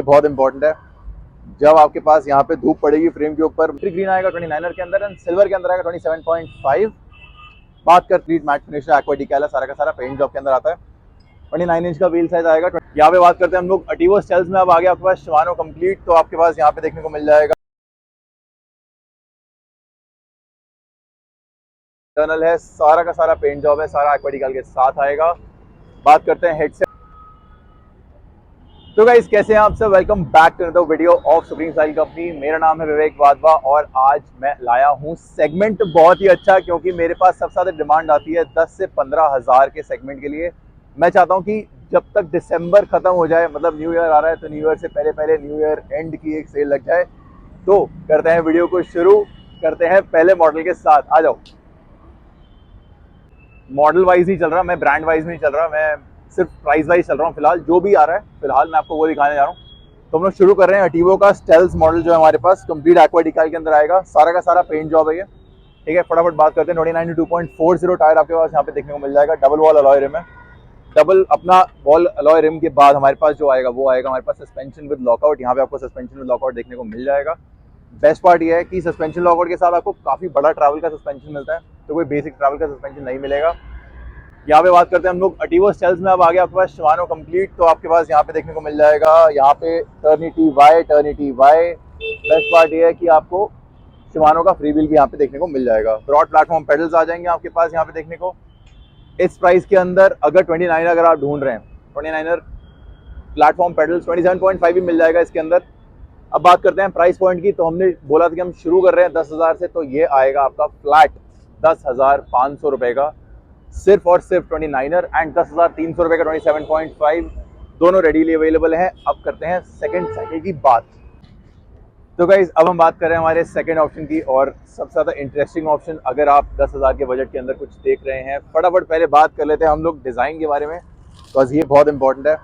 बहुत इंपॉर्टेंट है। जब आपके पास यहाँ पे धूप पड़ेगी फ्रेम के ऊपर, ग्रीन आएगा 29er के अंदर एंड सिल्वर के अंदर आएगा 27.5। बात कर क्लीट मैट फिनिश एक्वा डिकैल है, सारा का सारा पेंट जॉब के अंदर आता है। 29 इंच का व्हील साइज आएगा। यहाँ पे बात करते हैं हम लोग अटीवो स्टाइल्स में। अब आ गया आपके पास शिमानो कंप्लीट, तो आपके पास यहाँ पे देखने को मिल जाएगा टर्नल है, सारा का सारा पेंट जॉब है, सारा एक्वा डिकैल के साथ आएगा। बात करते हैं हेडसेट। तो गाइस कैसे हैं आप सब, welcome back to the video of supreme style company. मेरा नाम है विवेक वाधवा और आज मैं लाया हूं सेगमेंट बहुत ही अच्छा, क्योंकि मेरे पास सबसे ज्यादा डिमांड आती है 10 से 15 हज़ार के सेगमेंट के लिए। मैं चाहता हूं कि जब तक दिसंबर खत्म हो जाए, मतलब न्यू ईयर आ रहा है, तो न्यू ईयर से पहले पहले न्यू ईयर एंड की एक सेल लग जाए। तो करते हैं वीडियो को शुरू, करते हैं पहले मॉडल के साथ। आ जाओ। मॉडल वाइज ही चल रहा, मैं ब्रांड वाइज नहीं चल रहा, मैं सिर्फ प्राइस वाइज चल रहा हूँ। फिलहाल जो भी आ रहा है फिलहाल मैं आपको वो दिखाने जा रहा हूँ। तो हम लोग शुरू कर रहे हैं अटीवो का स्टेल्स मॉडल जो है हमारे पास कंप्लीट एक्वा डिकैल के अंदर आएगा, सारा का सारा पेंट जॉब है ये। ठीक है, फटाफट बात करते हैं। 29 2.40 टायर आपके पास यहाँ पे देखने को मिल जाएगा। डबल वॉल अलॉय रिम है। डबल अपना वॉल अलॉय रिम के बाद हमारे पास जो आएगा वो आएगा हमारे पास सस्पेंशन विद लॉकआउट। यहाँ पे आपको सस्पेंशन विद लॉकआउट देखने को मिल जाएगा। बेस्ट पार्ट ये है कि सस्पेंशन लॉकआउट के साथ आपको काफी बड़ा ट्रैवल का सस्पेंशन मिलता है, तो कोई बेसिक ट्रैवल का सस्पेंशन नहीं मिलेगा। यहाँ पे बात करते हैं हम लोग अटीवो स्टाइल्स में। अब आ गया आपके पास शिमानो कंप्लीट, तो आपके पास यहाँ पे देखने को मिल जाएगा यहाँ पे टर्निटी वाई। बेस्ट पार्ट ये है कि आपको शिमानो का फ्री व्हील भी यहाँ पे देखने को मिल जाएगा। ब्रॉड प्लेटफॉर्म पेडल्स आ जाएंगे आपके पास यहाँ पे देखने को। इस प्राइस के अंदर अगर 29 अगर आप ढूंढ रहे हैं, 29 प्लेटफॉर्म पेडल्स 27.5 भी मिल जाएगा इसके अंदर। अब बात करते हैं प्राइस पॉइंट की। तो हमने बोला था कि हम शुरू कर रहे हैं 10,000 से, तो ये आएगा आपका फ्लैट 10,500 रुपए का, सिर्फ और सिर्फ 29 एंड 10,300 रुपए का 27.5 दोनों रेडीली अवेलेबल है। अब करते हैं सेकंड साइकिल की बात। तो गाइज अब हम बात कर रहे हैं हमारे सेकंड ऑप्शन की, और सबसे ज़्यादा इंटरेस्टिंग ऑप्शन अगर आप 10,000 के बजट के अंदर कुछ देख रहे हैं। फटाफट पहले बात कर लेते हैं हम लोग डिज़ाइन के बारे में, बिकॉज ये बहुत इंपॉर्टेंट है।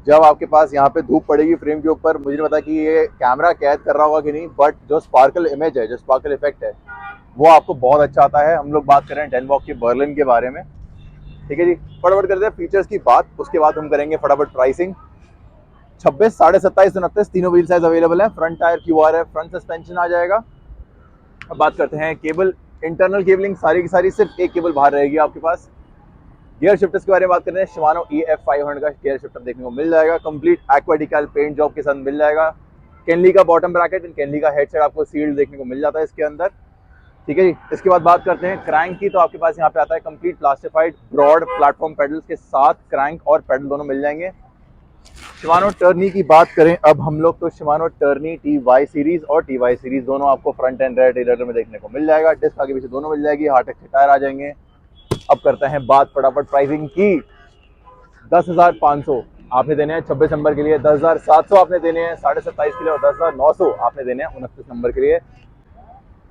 जब आपके पास यहाँ पे धूप पड़ेगी फ्रेम के ऊपर, मुझे नहीं पता कि ये कैमरा कैद कर रहा होगा कि नहीं, बट जो स्पार्कल इमेज है, जो स्पार्कल इफेक्ट है, वो आपको बहुत अच्छा आता है। हम लोग बात कर रहे हैं डेनवॉक की बर्लिन के बारे में। ठीक है जी, फटाफट करते हैं फीचर्स की बात, उसके बाद हम करेंगे फटाफट प्राइसिंग। 26, 27.5, 29 तीनों व्हील साइज अवेलेबल है। फ्रंट टायर क्यूआर है, फ्रंट सस्पेंशन आ जाएगा। अब बात करते हैं केबल, इंटरनल केबलिंग सारी की सारी, सिर्फ एक केबल बाहर रहेगी आपके पास। गियर शिफ्टर्स के बारे में बात करते हैं। शिमानो EF500 का गियर शिफ्टर देखने को मिल जाएगा। कंप्लीट एक्वा डिकैल पेंट जॉब के साथ मिल जाएगा। केनली का बॉटम ब्रैकेट एंड केनली का हेडसेट आपको सील्ड देखने को मिल जाता है इसके अंदर। ठीक है जी, इसके बाद बात करते हैं क्रैंक की। तो आपके पास यहाँ पे आता है कंप्लीट प्लास्टिफाइड ब्रॉड प्लेटफॉर्म पेडल्स के साथ क्रैंक और पेडल दोनों मिल जाएंगे। शिमानो टर्नी की बात करें अब हम लोग, तो शिमानो टर्नी TY सीरीज और TY सीरीज दोनों आपको फ्रंट एंड रेयर टेलर में देखने को मिल जाएगा। डिस्क आगे पीछे दोनों मिल जाएगी। हार्टेक्स के टायर आ जाएंगे। अब करते हैं बात फटाफट प्राइसिंग की। 10,500 आपने देने हैं 26 नंबर के लिए, 10,700 आपने देने हैं 27.5 के लिए, और 10,900 आपने देने हैं 29 नंबर के लिए।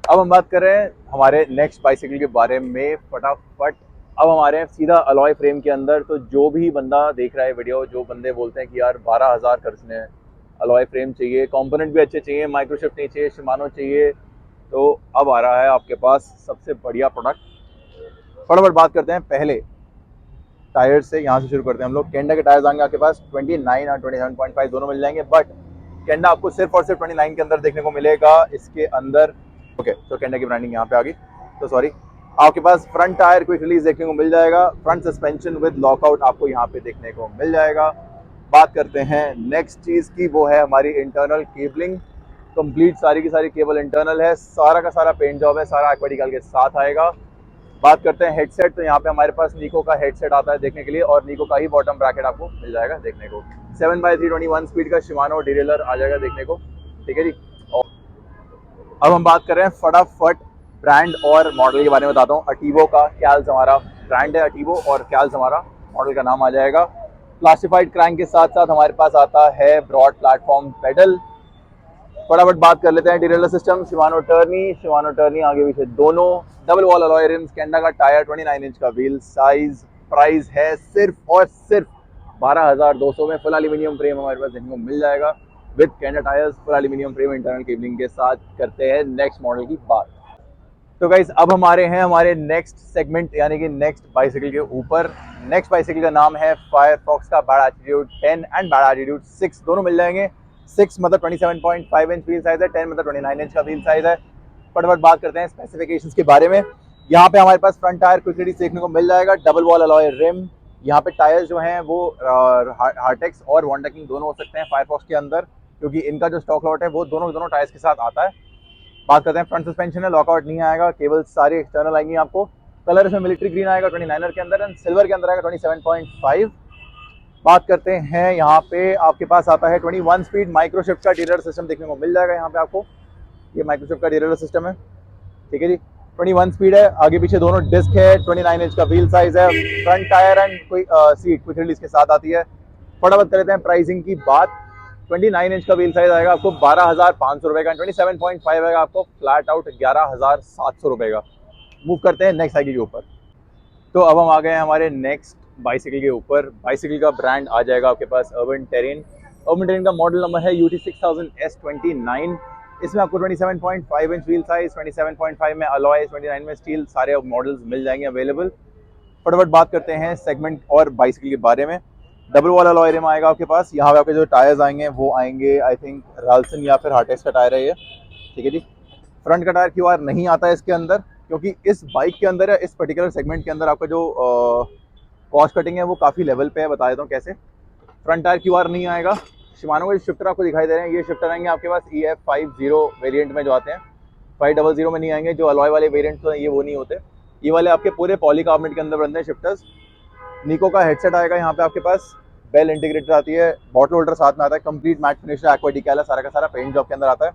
अब हम बात कर रहे हैं हमारे नेक्स्ट बाइसिकल के बारे में फटाफट। अब हमारे सीधा अलॉय फ्रेम के अंदर। तो जो भी बंदा देख रहा है वीडियो, जो बंदे बोलते हैं कि यार 12,000 खर्चने हैं, अलॉय फ्रेम चाहिए, कंपोनेंट भी अच्छे चाहिए, माइक्रोशिफ्ट नहीं चाहिए, शिमानो चाहिए, तो अब आ रहा है आपके पास सबसे बढ़िया प्रोडक्ट। फटाफट बात करते हैं पहले टायर से। यहाँ से शुरू करते हैं हम लोग। केंडा के टायर्स आएंगे आपके पास 29 और 27.5 दोनों मिल जाएंगे, बट केंडा आपको सिर्फ और सिर्फ 29 के अंदर देखने को मिलेगा इसके अंदर। ओके, तो केंडा की ब्रांडिंग यहाँ पे आ गई, तो सॉरी। आपके पास फ्रंट टायर क्विक रिलीज देखने को मिल जाएगा। फ्रंट सस्पेंशन विद लॉकआउट आपको यहाँ पे देखने को मिल जाएगा। बात करते हैं नेक्स्ट चीज की, वो है हमारी इंटरनल केबलिंग। कंप्लीट सारी की सारी केबल इंटरनल है, सारा का सारा पेंट जॉब है, सारा एक्वा डिकैल के साथ आएगा। बात करते हैं हेडसेट। तो यहाँ पे हमारे पास नीको का हेडसेट आता है देखने के लिए, और नीको का ही बॉटम ब्रैकेट आपको मिल जाएगा देखने को। 7x321 स्पीड का शिमानो डिरेलर आ जाएगा देखने को। ठीक है जी, और अब हम बात कर रहे हैं फटाफट ब्रांड और मॉडल के बारे में बताता हूँ। अटीवो का कैल्स हमारा ब्रांड है, अटीवो, और कैल्स हमारा मॉडल का नाम आ जाएगा। प्लास्टिफाइड क्रैंक के साथ साथ हमारे पास आता है ब्रॉड प्लेटफॉर्म पेडल। फटाफट बात कर लेते हैं डिरेलर सिस्टम। शिमानो टर्नी आगे पीछे दोनों, double wall alloy RIMS, Kenda का टायर, 29 इंच का व्हील साइज। प्राइस है सिर्फ और सिर्फ 12,200 में। फुल एल्यूमिनियम फ्रेम हमारे पास देखने को मिल जाएगा with Kenda tyres, full aluminium frame, internal cabling के साथ। करते हैं नेक्स्ट मॉडल की बात। तो गाइस अब हमारे हैं हमारे नेक्स्ट सेगमेंट, यानी कि नेक्स्ट बाइसिकल के ऊपर। नेक्स्ट बाइसिकल का नाम है फायरफॉक्स का bad attitude 10 and bad attitude 6 दोनों मिल जाएंगे। 6 मतलब 27.5 इंच व्हील साइज है, 10 मतलब 29 इंच का व्हील साइज है। फटाफट बात करते हैं स्पेसिफिकेशंस के बारे में। यहाँ पे हमारे पास फ्रंट टायर क्विक रिलीज देखने को मिल जाएगा, डबल वॉल अलॉय रिम। यहाँ पे टायर्स जो हैं वो हार्टेक्स और वॉन्डाकिंग दोनों हो सकते हैं फायरफॉक्स के अंदर, क्योंकि इनका जो स्टॉक लॉट है वो दोनों टायर्स के साथ आता है। बात करते हैं फ्रंट सस्पेंशन है, लॉकआउट नहीं आएगा, केबल सारी एक्सटर्नल आएंगी आपको। कलर इसमें मिलिट्री ग्रीन आएगा 29er के अंदर, एंड सिल्वर के अंदर आएगा 27.5। बात करते हैं यहाँ पे आपके पास आता है 21 स्पीड माइक्रोशिफ्ट का डिरेलर सिस्टम देखने को मिल जाएगा। यहाँ पे आपको ये माइक्रोशिफ्ट का डिरेलर सिस्टम है, ठीक है जी। 21 स्पीड है, आगे पीछे दोनों डिस्क है, 29 इंच का व्हील साइज है, फ्रंट टायर एंड कोई सीट क्विक रिलीज के साथ आती है। फटाफट कर लेते हैं प्राइसिंग की बात। 29 इंच का व्हील साइज आएगा आपको 12,500 रुपए का, 27.5 आएगा आपको फ्लैट आउट 11,700 रुपए का। मूव करते हैं नेक्स्ट साइकिल के ऊपर। तो अब हम आ गए हैं हमारे नेक्स्ट बाइसिकल के ऊपर। बाइसिकल का ब्रांड आ जाएगा आपके पास अर्बन टेरेन। अर्बन टेरेन का मॉडल नंबर है UT6000S29। इसमें आपको 27.5 इंच व्हील साइज, 27.5 में अलॉय, 29 में स्टील, सारे मॉडल्स मिल जाएंगे अवेलेबल। फटाफट बात करते हैं सेगमेंट और बाइसिकल के बारे में। डबल वॉल अलॉय रिम आएगा आपके पास। यहाँ पे आपके जो टायर्स आएंगे वो आएंगे आई थिंक राल्सन या फिर हार्टेक्स का टायर है ये, ठीक है जी। फ्रंट का टायर QR नहीं आता है इसके अंदर, क्योंकि इस बाइक के अंदर या इस पर्टिकुलर सेगमेंट के अंदर आपका जो कॉस्ट कटिंग है वो काफ़ी लेवल पे है। बता देता हूँ कैसे। फ्रंट टायर QR नहीं आएगा। शिमानो के शिफ्टर आपको दिखाई दे रहे हैं, ये शिफ्टर आएंगे आपके पास EF50 वेरिएंट में जो आते हैं, 500 में नहीं आएंगे। जो अलॉय वाले वेरिएंट तो ये वो नहीं होते, ये वाले आपके पूरे पॉलीकार्बोनेट के अंदर बनते हैं शिफ्टर्स। निको का हेडसेट आएगा यहाँ पे आपके पास, बेल इंटीग्रेटेड आती है, बॉटल होल्डर साथ में आता है, कंप्लीट मैट फिनिश एक्वा डिकैल है, सारा का सारा पेंट जॉब के अंदर आता है।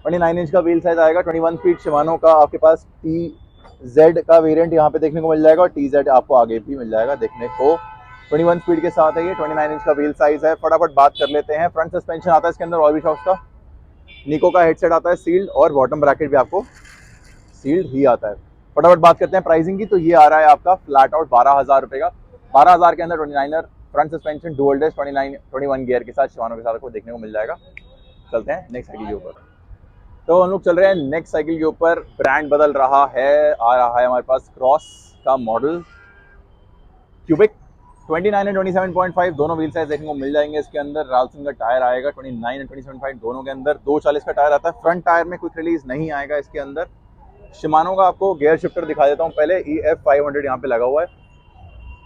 29 इंच का व्हील साइज आएगा, 21 स्पीड शिमानो का आपके पास TZ का वेरिएंट यहाँ पे देखने को मिल जाएगा, और TZ आपको आगे भी मिल जाएगा देखने को। 21 स्पीड के साथ है ये, 29 इंच का व्हील साइज है। फटाफट बात कर लेते हैं। फ्रंट सस्पेंशन आता है इसके अंदर ऑलबी शॉक्स का, निको का हेडसेट आता है सील्ड, और बॉटम ब्रैकेट भी आपको सील्ड ही आता है। फटाफट बात करते हैं प्राइसिंग की। तो ये आ रहा है आपका फ्लैट आउट 12,000 रुपए का। 12,000 के अंदर 29er front suspension dual disc 21 gear के साथ शिमानो के साथ आपको देखने को मिल जाएगा। चलते हैं नेक्स्ट साइकिल के ऊपर। तो हम लोग चल रहे हैं नेक्स्ट साइकिल के ऊपर। ब्रांड बदल रहा है, आ रहा है हमारे पास क्रॉस का मॉडल क्यूबिक। 29 एंड 27.5 दोनों व्हील साइज देखने को मिल जाएंगे इसके अंदर। राल्सन का टायर आएगा 29 एंड 27.5 दोनों के अंदर। 240 का टायर आता है। फ्रंट टायर में क्विक रिलीज नहीं आएगा इसके अंदर। शिमानो का आपको गियर शिफ्टर दिखा देता हूँ पहले। EF500 यहाँ पे लगा हुआ है।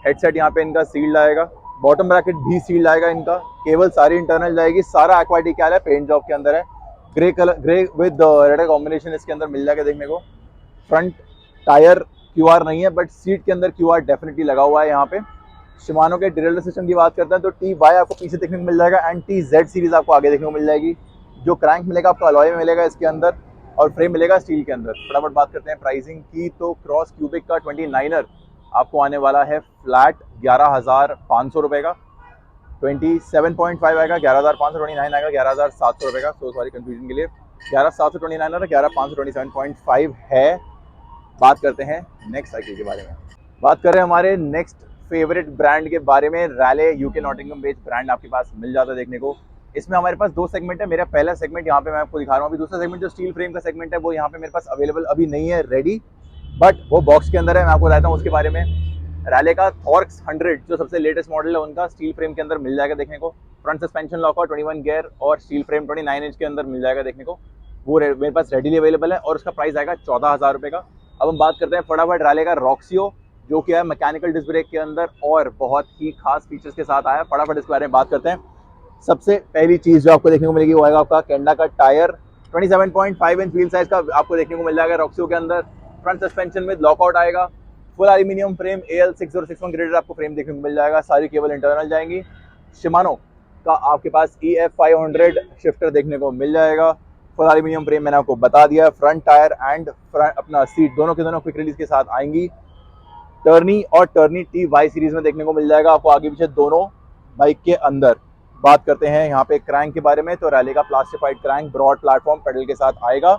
हेडसेट यहाँ पे इनका सील्ड आएगा, बॉटम ब्रैकेट भी सील्ड आएगा इनका। केबल सारी इंटरनल जाएगी, सारा एक्वा डिकैल है, पेंट जॉब के अंदर है। Grey colour, grey with red combination इसके अंदर मिल जाएगा देखने को। फ्रंट टायर QR नहीं है, बट सीट के अंदर QR डेफिनेटली लगा हुआ है यहाँ पे। शिमानो के डिरेलर सिस्टम की बात करते हैं तो TY आपको पीछे देखने को मिल जाएगा, एंड TZ सीरीज आपको आगे देखने को मिल जाएगी। जो क्रैंक मिलेगा आपको अलॉय में मिलेगा इसके अंदर, और फ्रेम मिलेगा स्टील के अंदर। फटाफट बात करते हैं प्राइसिंग की। तो क्रॉस क्यूबिक का 29er आपको आने वाला है फ्लैट 11,500 रुपए का। 27.5 आएगा 11,500, 29 आएगा 11,700 रुपए का। सो सॉरी कंफ्यूजन के लिए, 11,729 और 11,500 27.5 है। बात करते हैं नेक्स्ट साइकिल के बारे में। बात करें हमारे नेक्स्ट फेवरेट ब्रांड के बारे में। Raleigh UK Nottingham based brand आपके पास मिल जाता है देखने को। इसमें हमारे पास दो सेगमेंट है। मेरा पहला सेगमेंट यहाँ पे मैं आपको दिखा रहा हूँ। अभी दूसरा सेगमेंट जो स्टील फ्रेम का सेगमेंट है वो यहाँ पे मेरे पास अवेलेबल अभी नहीं है रेडी, बट वो बॉक्स के अंदर है। मैं आपको बताता हूँ उसके बारे में। रैले का थॉर्क्स 100 जो सबसे लेटेस्ट मॉडल है उनका स्टील फ्रेम के अंदर मिल जाएगा देखने को। फ्रंट सस्पेंशन लॉकआउट 21 गियर और स्टील फ्रेम 29 इंच के अंदर मिल जाएगा देखने को। वो मेरे पास रेडीली अवेलेबल है, और उसका प्राइस आएगा 14,000 रुपये का। अब हम बात करते हैं फटाफट रैले का रॉक्सियो, जो कि है मैकेनिकल डिस्क ब्रेक के अंदर और बहुत ही खास फीचर्स के साथ आया। फटाफट इसके बारे में बात करते हैं। सबसे पहली चीज़ जो आपको देखने को मिलेगी वो आएगा आपका केंडा का टायर। 27.5 इंच व्हील साइज का आपको देखने को मिल जाएगा रॉक्सियो के अंदर। फ्रंट सस्पेंशन में लॉकआउट आएगा। Full aluminium frame AL6061 graded आपको फ्रेम देखने को मिल जाएगा। सारी केबल इंटरनल जाएंगी। शिमानो का आपके पास EF500 शिफ्टर देखने को मिल जाएगा। फुल एल्यूमिनियम फ्रेम मैंने आपको बता दिया। फ्रंट टायर एंड अपना सीट दोनों के दोनों क्विक रिलीज के साथ आएंगी। टर्नी और टर्नी TY सीरीज में देखने को मिल जाएगा आपको आगे पीछे दोनों बाइक के अंदर। बात करते हैं यहाँ पे क्रैंक के बारे में। तो रैले का plastified crank broad platform pedal के साथ आएगा।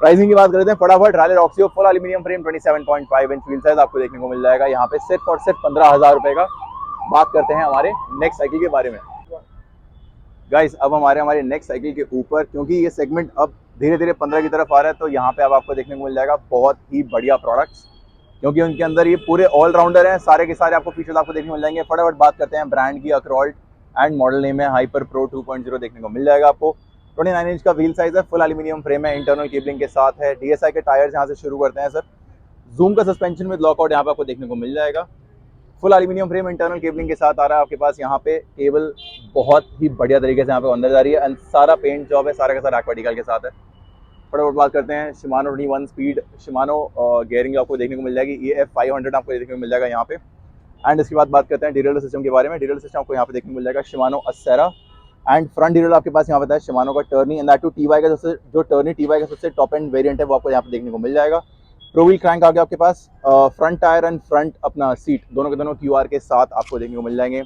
प्राइसिंग की बात करते हैं फटाफट। Raleigh Roxio full aluminium frame 27.5 inch wheel size आपको देखने को मिल जाएगा यहाँ पे सिर्फ और सिर्फ 15,000 रुपए का। बात करते हैं हमारे नेक्स्ट साइकिल के बारे में। गाइस अब हमारे नेक्स्ट साइकिल के ऊपर, क्योंकि ये सेगमेंट अब धीरे धीरे 15 की तरफ आ रहा है, तो यहाँ पे अब आपको देखने को मिल जाएगा बहुत ही बढ़िया प्रोडक्ट्स, क्योंकि उनके अंदर ये पूरे ऑलराउंडर हैं। सारे के सारे आपको फीचर्स आपको देखने को मिल जाएंगे। फटाफट बात करते हैं ब्रांड की। अक्रॉल्ट एंड मॉडल नेम है हाइपर प्रो 2.0 देखने को मिल जाएगा आपको। 29 इंच का व्हील साइज है, फुल एल्यूमिनियम फ्रेम है, इंटरनल केबलिंग के साथ है। DSI के टायर्स यहाँ से शुरू करते हैं सर। जूम का सस्पेंशन विद लॉकआउट यहाँ पे आपको देखने को मिल जाएगा। Full aluminium frame internal cabling के साथ आ रहा है आपके पास। यहाँ पे केबल बहुत ही बढ़िया तरीके से यहाँ पे अंदर जा रही है एंड सारा पेंट जॉब है सारा का सारा एक्वाटिकल के साथ है। फटाफट बात करते हैं शिमानो 21 स्पीड शिमानो गेयरिंग आपको देखने को मिल जाएगी। EF 500 आपको देखने को मिल जाएगा यहाँ पे। एंड इसके बाद बात करते हैं डिरेलर सिस्टम के बारे में। डिरेलर सिस्टम आपको यहाँ पे देखने को मिल जाएगा Shimano Acera and front derailleur आपके पास यहाँ पे है शिमानो का टर्नी एंड दैट टू TY का जो टर्नी TY का सबसे टॉप एंड वेरिएंट है वो आपको यहाँ पे देखने को मिल जाएगा। प्रो व्हील क्रैंक आ गया आपके पास। फ्रंट टायर एंड फ्रंट अपना सीट दोनों के दोनों QR के साथ आपको देखने को मिल जाएंगे।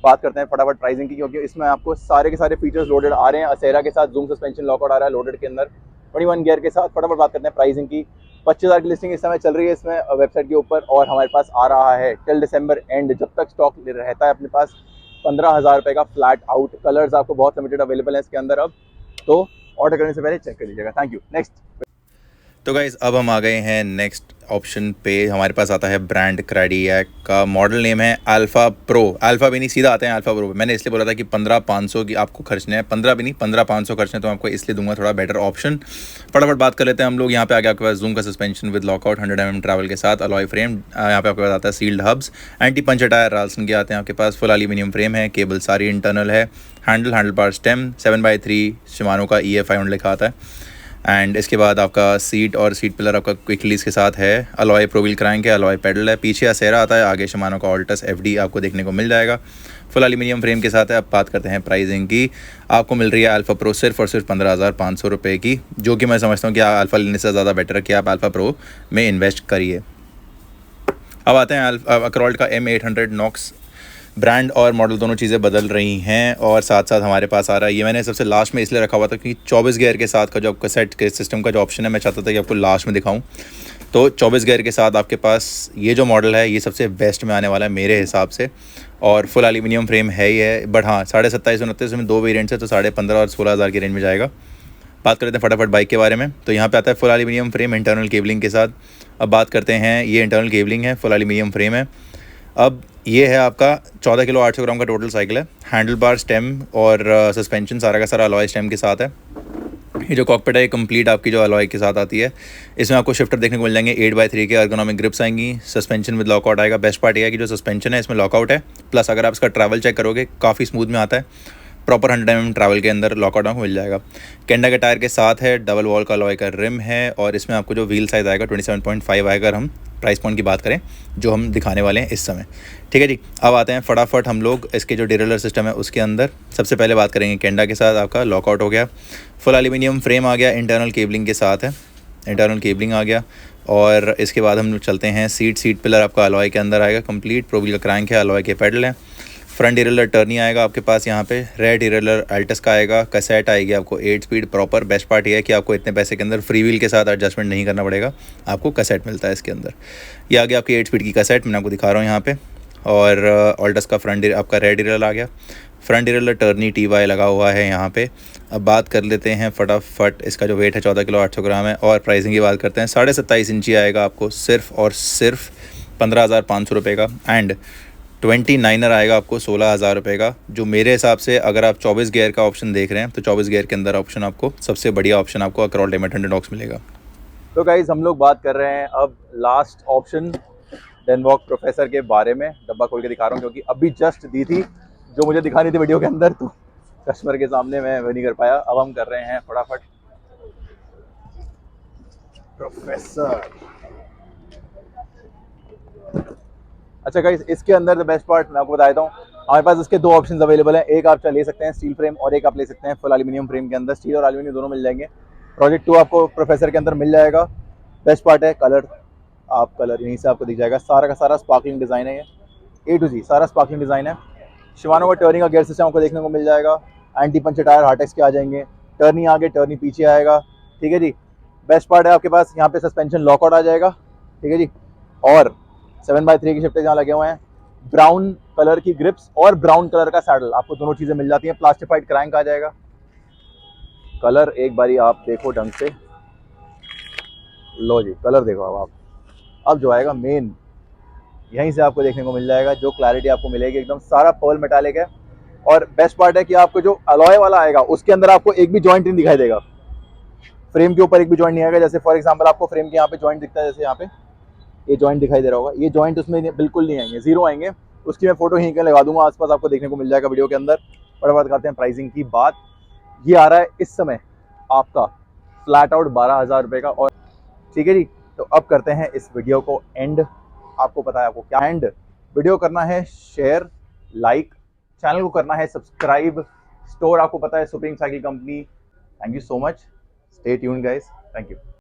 बात करते हैं फटाफट प्राइसिंग की, क्योंकि इसमें आपको सारे के सारे फीचर्स लोडेड आ रहे हैं। असेरा के साथ जूम सस्पेंशन लॉकआउट आ रहा है लोडेड के अंदर 21 गियर के साथ। फटाफट बात करते हैं प्राइसिंग की। 25,000 की लिस्टिंग इस समय चल रही है इसमें वेबसाइट के ऊपर और हमारे पास आ रहा है टिल दिसंबर एंड, जब तक स्टॉक रहता है अपने पास 15,000 रुपये का फ्लैट आउट। कलर्स आपको बहुत लिमिटेड अवेलेबल है इसके अंदर अब, तो ऑर्डर करने से पहले चेक कर लीजिएगा। Thank you. नेक्स्ट। तो गाइज़ अब हम आ गए हैं नेक्स्ट ऑप्शन पे। हमारे पास आता है ब्रांड क्रेडियक का, मॉडल नेम है अल्फ़ा प्रो। अल्फ़ा भी नहीं, सीधा आते हैं अल्फ़ा प्रो। मैंने इसलिए बोला था कि 15,500 की आपको खर्चने हैं, 15 भी नहीं 15,500 खर्चने, तो आपको इसलिए दूंगा थोड़ा बेटर ऑप्शन। फटाफट बात कर लेते हैं हम लोग। यहाँ पे आ गया आपके पास जूम का suspension with lockout 100 mm travel के साथ, अलॉय फ्रेम। यहाँ पे आपके पास आता है sealed hubs, anti puncture tyre Ralson के आते हैं आपके पास। फुल एल्यूमिनियम फ्रेम है, केबल सारी इंटरनल है। Handle bar stem 7x3 Shimano का EF 500 लिखा आता है। एंड इसके बाद आपका सीट और सीट पिलर आपका क्विक रिलीज के साथ है। अलॉय प्रो व्हील क्रैंक है, अलॉय पेडल है। पीछे असेरा आता है, आगे शिमानो का ऑल्टस FD आपको देखने को मिल जाएगा। फुल एल्यूमिनियम फ्रेम के साथ है। अब बात करते हैं प्राइसिंग की। आपको मिल रही है अल्फ़ा प्रो सिर्फ और सिर्फ 15,500 रुपये की, जो कि मैं समझता हूँ कि अल्फ़ा लेने से ज़्यादा बेटर है कि आप अल्फ़ा प्रो में इन्वेस्ट करिए। अब आते हैं अक्रॉल्ट का M800 नॉक्स। ब्रांड और मॉडल दोनों चीज़ें बदल रही हैं और साथ साथ हमारे पास आ रहा है, ये मैंने सबसे लास्ट में इसलिए रखा हुआ था कि 24 गियर के साथ का जो आपका सेट के सिस्टम का जो ऑप्शन है मैं चाहता था कि आपको लास्ट में दिखाऊं। तो 24 गियर के साथ आपके पास ये जो मॉडल है ये सबसे बेस्ट में आने वाला है मेरे हिसाब से, और फुल एल्यूमिनियम फ्रेम है ही है। बट हाँ 27,529 में 2 वेरिएंट्स है, तो 15,500 और 16,000 की रेंज में जाएगा। बात करते हैं फटाफट बाइक के बारे में। तो यहाँ पे आता है full aluminium frame internal cabling के साथ। अब बात करते हैं, ये इंटरनल केबलिंग है, फुल एल्यूमिनियम फ्रेम है। अब ये है आपका 14 किलो 800 ग्राम का टोटल साइकिल है। हैंडल बार स्टेम और सस्पेंशन सारा का सारा अलॉय स्टेम के साथ है। ये जो कॉकपिट है ये कंप्लीट आपकी जो अलॉय के साथ आती है। इसमें आपको शिफ्टर देखने को मिल जाएंगे, 8x3 के एर्गोनॉमिक ग्रिप्स आएंगी। सस्पेंशन विद लॉकआउट आएगा। बेस्ट पार्ट ये है कि जो सस्पेंशन है इसमें लॉकआउट है, प्लस अगर आप इसका ट्रैवल चेक करोगे काफ़ी स्मूथ में आता है। प्रॉपर 100 mm ट्रैवल के अंदर लॉकआउट आपको मिल जाएगा। केंडा के टायर के साथ है, डबल वॉल का अलॉय का रिम है, और इसमें आपको जो व्हील साइज़ आएगा 27.5 आएगा अगर हम प्राइस पॉइंट की बात करें जो हम दिखाने वाले हैं इस समय। ठीक है जी, अब आते हैं फटाफट हम लोग इसके जो डिरेलर सिस्टम है उसके अंदर। सबसे पहले बात करेंगे केंडा के साथ आपका लॉकआउट हो गया, फुल एल्यूमिनियम फ्रेम आ गया, इंटरनल केबलिंग के साथ है, इंटरनल केबलिंग आ गया। और इसके बाद हम लोग चलते हैं सीट पिलर आपका अलॉय के अंदर आएगा कंप्लीट। प्रो व्हील का क्रैंक है, अलॉय के पेडल है। फ्रंट डिरेलर टर्नी आएगा आपके पास यहाँ पे। रेयर डिरेलर अल्टस का आएगा। कैसेट आएगी आपको 8 स्पीड प्रॉपर। बेस्ट पार्ट ये है कि आपको इतने पैसे के अंदर फ्री व्हील के साथ एडजस्टमेंट नहीं करना पड़ेगा, आपको कैसेट मिलता है इसके अंदर। ये आ गया आपकी 8 स्पीड की कैसेट, मैं आपको दिखा रहा हूँ यहाँ पे। और अल्टस का फ्रंट आपका रेयर डिरेलर आ गया। फ्रंट डिरेलर टर्नी TY लगा हुआ है यहाँ पे। अब बात कर लेते हैं फटाफट, इसका जो वेट है 14 किलो 800 ग्राम है। और प्राइसिंग की बात करते हैं, 27.5 इंची आएगा आपको सिर्फ और सिर्फ 15,500 रुपये का। एंड 29er आएगा आपको 16,000 रुपये का, जो मेरे हिसाब से अगर आप 24 गियर का ऑप्शन देख रहे हैं तो 24 गियर के अंदर ऑप्शन आपको सबसे बढ़िया ऑप्शन आपको अक्रॉल्ट M800 नॉक्स मिलेगा। तो गाइज हम लोग बात कर रहे हैं अब लास्ट ऑप्शन डेनवॉक प्रोफेसर के बारे में। डब्बा खोल के दिखा रहा हूँ क्योंकि अभी जस्ट दी थी, जो मुझे दिखानी थी वीडियो के अंदर, तो कस्टमर के सामने मैं वो नहीं कर पाया। अब हम कर रहे हैं फटाफट प्रोफेसर। अच्छा गाइस, इसके अंदर द बेस्ट पार्ट मैं आपको बता देता हूँ, हमारे पास इसके 2 ऑप्शंस अवेलेबल हैं। एक आप ले सकते हैं स्टील फ्रेम और एक आप ले सकते हैं फुल एल्यूमिनियम फ्रेम के अंदर। स्टील और एल्यूमिनियम दोनों मिल जाएंगे। प्रोजेक्ट 2 आपको प्रोफेसर के अंदर मिल जाएगा। बेस्ट पार्ट है कलर, आप कलर यहीं से आपको दिख जाएगा। सारा का सारा स्पार्कलिंग डिज़ाइन है, ये A to Z सारा स्पार्कलिंग डिज़ाइन है। शिमानो का टर्निंग का गियर सिस्टम आपको देखने को मिल जाएगा। एंटी पंचर टायर हार्टेक्स के आ जाएंगे। टर्नी आगे टर्नी पीछे आएगा। ठीक है जी। बेस्ट पार्ट है आपके पास यहाँ पे सस्पेंशन लॉकआउट आ जाएगा। ठीक है जी। और 7x3 की शिफ्टें जहाँ लगे हुए हैं। ब्राउन कलर की ग्रिप्स और ब्राउन कलर का सैडल, आपको दोनों चीज़ें मिल जाती हैं। प्लास्टिफाइड क्रैंक आ जाएगा। कलर एक बारी आप देखो ढंग से, लो जी कलर देखो। अब जो आएगा मेन, यहीं से आपको देखने को मिल जाएगा। जो क्लैरिटी आपको मिलेगी एकदम सारा पर्ल मेटालिक है। और बेस्ट पार्ट है कि आपको जो अलॉय वाला आएगा उसके अंदर आपको एक भी जॉइंट नहीं दिखाई देगा, फ्रेम के ऊपर एक भी जॉइंट नहीं आएगा। जैसे फॉर एग्जांपल आपको फ्रेम के यहाँ पे जॉइंट दिखता है, जैसे यहाँ पे ये जॉइंट दिखाई दे रहा होगा, ये जॉइंट उसमें बिल्कुल नहीं आएंगे, जीरो आएंगे। उसकी मैं फोटो यहीं कहीं लगा दूंगा आसपास, आपको देखने को मिल जाएगा वीडियो के अंदर। फटाफट करते हैं प्राइसिंग की बात। ये आ रहा है इस समय आपका फ्लैट आउट 12,000 रुपये का। और ठीक है जी, तो अब करते हैं इस वीडियो को एंड। आपको पता है आपको क्या एंड, वीडियो करना है शेयर, लाइक, चैनल को करना है सब्सक्राइब। स्टोर आपको पता है supreme cycle company. Thank you so much, stay tuned guys, thank you.